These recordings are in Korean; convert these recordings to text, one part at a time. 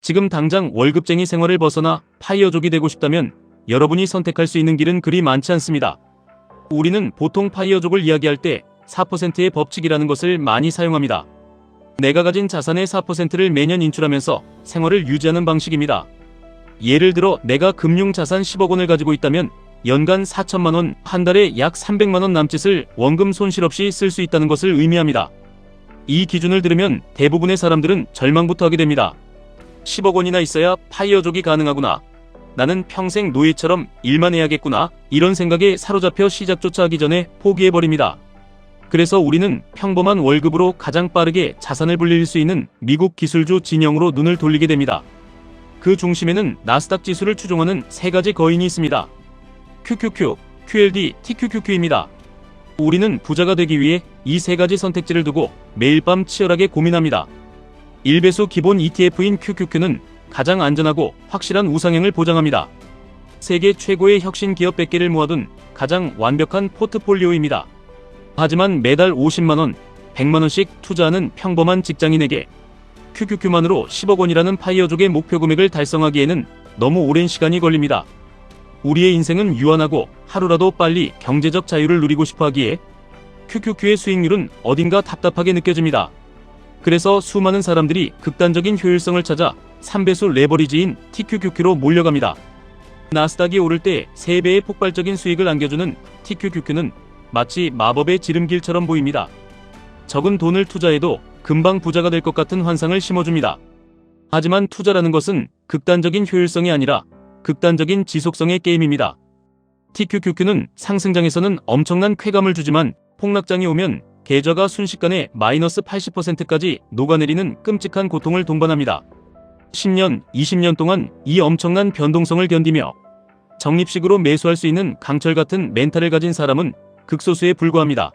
지금 당장 월급쟁이 생활을 벗어나 파이어족이 되고 싶다면 여러분이 선택할 수 있는 길은 그리 많지 않습니다. 우리는 보통 파이어족을 이야기할 때 4%의 법칙이라는 것을 많이 사용합니다. 내가 가진 자산의 4%를 매년 인출하면서 생활을 유지하는 방식입니다. 예를 들어 내가 금융자산 10억 원을 가지고 있다면 연간 4천만 원, 한 달에 약 300만 원 남짓을 원금 손실 없이 쓸 수 있다는 것을 의미합니다. 이 기준을 들으면 대부분의 사람들은 절망부터 하게 됩니다. 10억 원이나 있어야 파이어족이 가능하구나. 나는 평생 노예처럼 일만 해야겠구나. 이런 생각에 사로잡혀 시작조차 하기 전에 포기해버립니다. 그래서 우리는 평범한 월급으로 가장 빠르게 자산을 불릴 수 있는 미국 기술주 진영으로 눈을 돌리게 됩니다. 그 중심에는 나스닥 지수를 추종하는 세 가지 거인이 있습니다. QQQ, QLD, TQQQ입니다. 우리는 부자가 되기 위해 이 세 가지 선택지를 두고 매일 밤 치열하게 고민합니다. 1배수 기본 ETF인 QQQ는 가장 안전하고 확실한 우상향을 보장합니다. 세계 최고의 혁신 기업 100개를 모아둔 가장 완벽한 포트폴리오입니다. 하지만 매달 50만원, 100만원씩 투자하는 평범한 직장인에게 QQQ만으로 10억 원이라는 파이어족의 목표 금액을 달성하기에는 너무 오랜 시간이 걸립니다. 우리의 인생은 유한하고 하루라도 빨리 경제적 자유를 누리고 싶어 하기에 QQQ의 수익률은 어딘가 답답하게 느껴집니다. 그래서 수많은 사람들이 극단적인 효율성을 찾아 3배수 레버리지인 TQQQ로 몰려갑니다. 나스닥이 오를 때 3배의 폭발적인 수익을 안겨주는 TQQQ는 마치 마법의 지름길처럼 보입니다. 적은 돈을 투자해도 금방 부자가 될 것 같은 환상을 심어줍니다. 하지만 투자라는 것은 극단적인 효율성이 아니라 극단적인 지속성의 게임입니다. TQQQ는 상승장에서는 엄청난 쾌감을 주지만 폭락장이 오면 계좌가 순식간에 마이너스 80%까지 녹아내리는 끔찍한 고통을 동반합니다. 10년, 20년 동안 이 엄청난 변동성을 견디며 적립식으로 매수할 수 있는 강철 같은 멘탈을 가진 사람은 극소수에 불과합니다.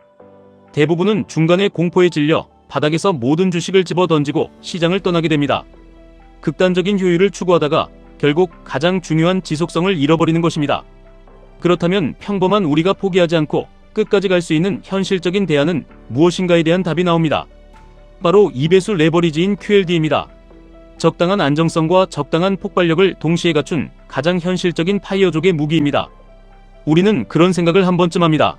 대부분은 중간에 공포에 질려 바닥에서 모든 주식을 집어 던지고 시장을 떠나게 됩니다. 극단적인 효율을 추구하다가 결국 가장 중요한 지속성을 잃어버리는 것입니다. 그렇다면 평범한 우리가 포기하지 않고 끝까지 갈 수 있는 현실적인 대안은 무엇인가에 대한 답이 나옵니다. 바로 2배수 레버리지인 QLD입니다. 적당한 안정성과 적당한 폭발력을 동시에 갖춘 가장 현실적인 파이어족의 무기입니다. 우리는 그런 생각을 한 번쯤 합니다.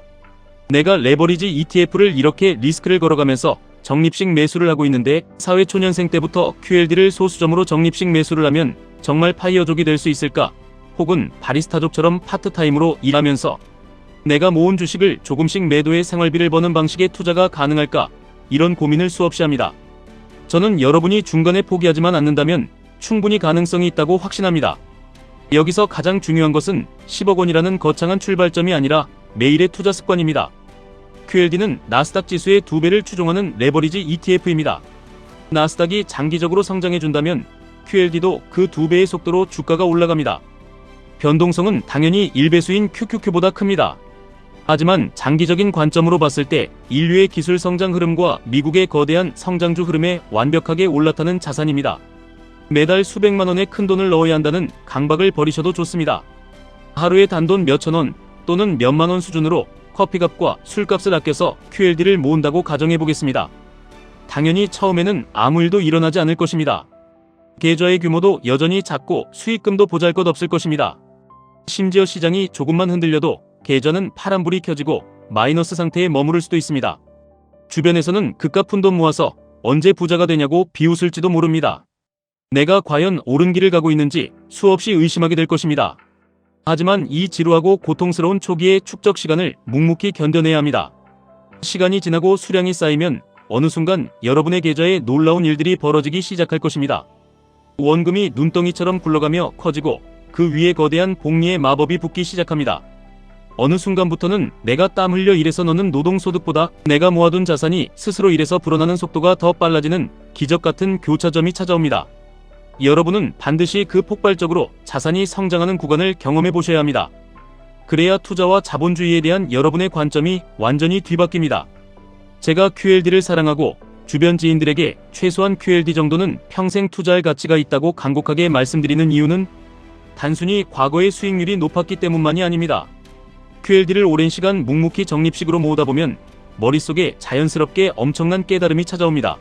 내가 레버리지 ETF를 이렇게 리스크를 걸어가면서 적립식 매수를 하고 있는데 사회초년생 때부터 QLD를 소수점으로 적립식 매수를 하면 정말 파이어족이 될 수 있을까? 혹은 바리스타족처럼 파트타임으로 일하면서 내가 모은 주식을 조금씩 매도해 생활비를 버는 방식의 투자가 가능할까? 이런 고민을 수없이 합니다. 저는 여러분이 중간에 포기하지만 않는다면 충분히 가능성이 있다고 확신합니다. 여기서 가장 중요한 것은 10억 원이라는 거창한 출발점이 아니라 매일의 투자 습관입니다. QLD는 나스닥 지수의 2배를 추종하는 레버리지 ETF입니다. 나스닥이 장기적으로 성장해준다면 QLD도 그 2배의 속도로 주가가 올라갑니다. 변동성은 당연히 1배수인 QQQ보다 큽니다. 하지만 장기적인 관점으로 봤을 때 인류의 기술 성장 흐름과 미국의 거대한 성장주 흐름에 완벽하게 올라타는 자산입니다. 매달 수백만 원의 큰돈을 넣어야 한다는 강박을 버리셔도 좋습니다. 하루에 단돈 몇천 원 또는 몇만 원 수준으로 커피값과 술값을 아껴서 QLD를 모은다고 가정해보겠습니다. 당연히 처음에는 아무 일도 일어나지 않을 것입니다. 계좌의 규모도 여전히 작고 수익금도 보잘것없을 것입니다. 심지어 시장이 조금만 흔들려도 계좌는 파란불이 켜지고 마이너스 상태에 머무를 수도 있습니다. 주변에서는 그깟 푼돈 모아서 언제 부자가 되냐고 비웃을지도 모릅니다. 내가 과연 옳은 길을 가고 있는지 수없이 의심하게 될 것입니다. 하지만 이 지루하고 고통스러운 초기의 축적 시간을 묵묵히 견뎌내야 합니다. 시간이 지나고 수량이 쌓이면 어느 순간 여러분의 계좌에 놀라운 일들이 벌어지기 시작할 것입니다. 원금이 눈덩이처럼 굴러가며 커지고 그 위에 거대한 복리의 마법이 붙기 시작합니다. 어느 순간부터는 내가 땀 흘려 일해서 넣는 노동소득보다 내가 모아둔 자산이 스스로 일해서 불어나는 속도가 더 빨라지는 기적같은 교차점이 찾아옵니다. 여러분은 반드시 그 폭발적으로 자산이 성장하는 구간을 경험해 보셔야 합니다. 그래야 투자와 자본주의에 대한 여러분의 관점이 완전히 뒤바뀝니다. 제가 QLD를 사랑하고 주변 지인들에게 최소한 QLD 정도는 평생 투자할 가치가 있다고 간곡하게 말씀드리는 이유는 단순히 과거의 수익률이 높았기 때문만이 아닙니다. QLD를 오랜 시간 묵묵히 적립식으로 모으다 보면 머릿속에 자연스럽게 엄청난 깨달음이 찾아옵니다.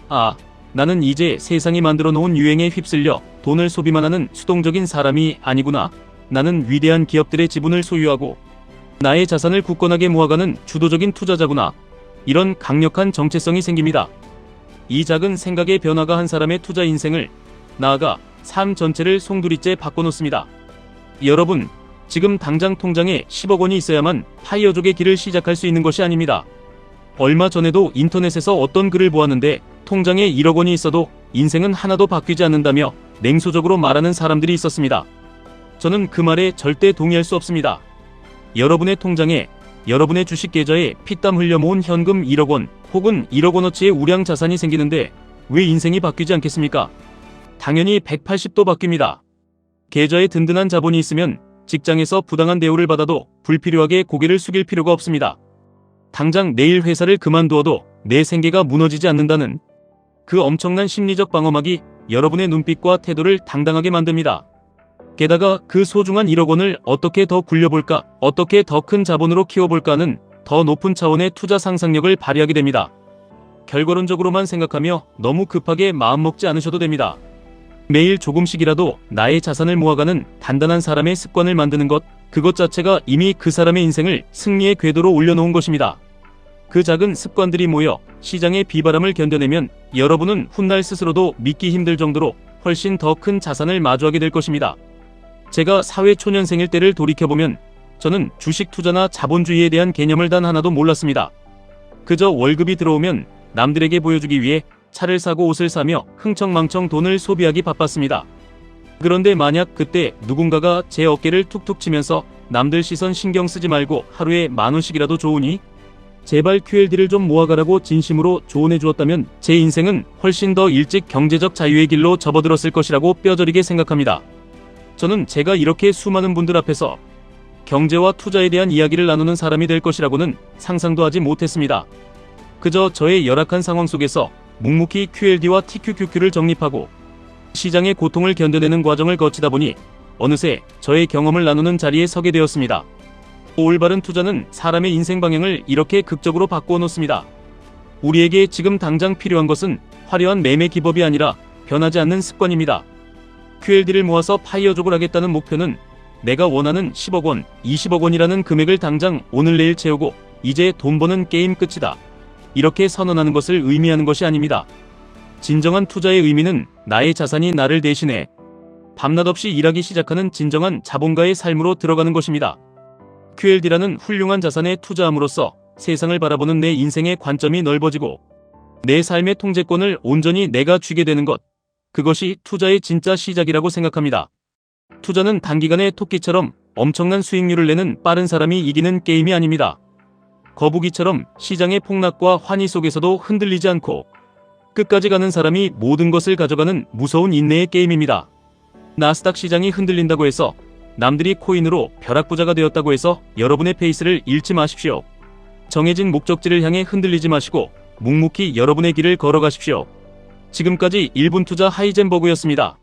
아, 나는 이제 세상이 만들어 놓은 유행에 휩쓸려 돈을 소비만 하는 수동적인 사람이 아니구나. 나는 위대한 기업들의 지분을 소유하고 나의 자산을 굳건하게 모아가는 주도적인 투자자구나. 이런 강력한 정체성이 생깁니다. 이 작은 생각의 변화가 한 사람의 투자 인생을, 나아가 삶 전체를 송두리째 바꿔놓습니다. 여러분, 지금 당장 통장에 10억 원이 있어야만 파이어족의 길을 시작할 수 있는 것이 아닙니다. 얼마 전에도 인터넷에서 어떤 글을 보았는데 통장에 1억 원이 있어도 인생은 하나도 바뀌지 않는다며 냉소적으로 말하는 사람들이 있었습니다. 저는 그 말에 절대 동의할 수 없습니다. 여러분의 통장에, 여러분의 주식 계좌에 피땀 흘려 모은 현금 1억 원 혹은 1억 원어치의 우량 자산이 생기는데 왜 인생이 바뀌지 않겠습니까? 당연히 180도 바뀝니다. 계좌에 든든한 자본이 있으면 직장에서 부당한 대우를 받아도 불필요하게 고개를 숙일 필요가 없습니다. 당장 내일 회사를 그만두어도 내 생계가 무너지지 않는다는 그 엄청난 심리적 방어막이 여러분의 눈빛과 태도를 당당하게 만듭니다. 게다가 그 소중한 1억 원을 어떻게 더 굴려볼까, 어떻게 더 큰 자본으로 키워볼까는 더 높은 차원의 투자 상상력을 발휘하게 됩니다. 결과론적으로만 생각하며 너무 급하게 마음먹지 않으셔도 됩니다. 매일 조금씩이라도 나의 자산을 모아가는 단단한 사람의 습관을 만드는 것, 그것 자체가 이미 그 사람의 인생을 승리의 궤도로 올려놓은 것입니다. 그 작은 습관들이 모여 시장의 비바람을 견뎌내면 여러분은 훗날 스스로도 믿기 힘들 정도로 훨씬 더 큰 자산을 마주하게 될 것입니다. 제가 사회초년생일 때를 돌이켜보면 저는 주식 투자나 자본주의에 대한 개념을 단 하나도 몰랐습니다. 그저 월급이 들어오면 남들에게 보여주기 위해 차를 사고 옷을 사며 흥청망청 돈을 소비하기 바빴습니다. 그런데 만약 그때 누군가가 제 어깨를 툭툭 치면서 남들 시선 신경 쓰지 말고 하루에 10,000원씩이라도 좋으니 제발 QLD를 좀 모아가라고 진심으로 조언해 주었다면 제 인생은 훨씬 더 일찍 경제적 자유의 길로 접어들었을 것이라고 뼈저리게 생각합니다. 저는 제가 이렇게 수많은 분들 앞에서 경제와 투자에 대한 이야기를 나누는 사람이 될 것이라고는 상상도 하지 못했습니다. 그저 저의 열악한 상황 속에서 묵묵히 QLD와 TQQQ를 정립하고 시장의 고통을 견뎌내는 과정을 거치다 보니 어느새 저의 경험을 나누는 자리에 서게 되었습니다. 올바른 투자는 사람의 인생 방향을 이렇게 극적으로 바꾸어 놓습니다. 우리에게 지금 당장 필요한 것은 화려한 매매 기법이 아니라 변하지 않는 습관입니다. QLD를 모아서 파이어족을 하겠다는 목표는 내가 원하는 10억 원, 20억 원이라는 금액을 당장 오늘 내일 채우고 이제 돈 버는 게임 끝이다, 이렇게 선언하는 것을 의미하는 것이 아닙니다. 진정한 투자의 의미는 나의 자산이 나를 대신해 밤낮 없이 일하기 시작하는 진정한 자본가의 삶으로 들어가는 것입니다. QLD라는 훌륭한 자산에 투자함으로써 세상을 바라보는 내 인생의 관점이 넓어지고 내 삶의 통제권을 온전히 내가 쥐게 되는 것, 그것이 투자의 진짜 시작이라고 생각합니다. 투자는 단기간에 토끼처럼 엄청난 수익률을 내는 빠른 사람이 이기는 게임이 아닙니다. 거북이처럼 시장의 폭락과 환희 속에서도 흔들리지 않고 끝까지 가는 사람이 모든 것을 가져가는 무서운 인내의 게임입니다. 나스닥 시장이 흔들린다고 해서, 남들이 코인으로 벼락부자가 되었다고 해서 여러분의 페이스를 잃지 마십시오. 정해진 목적지를 향해 흔들리지 마시고 묵묵히 여러분의 길을 걸어가십시오. 지금까지 1분 투자 하이젠버그였습니다.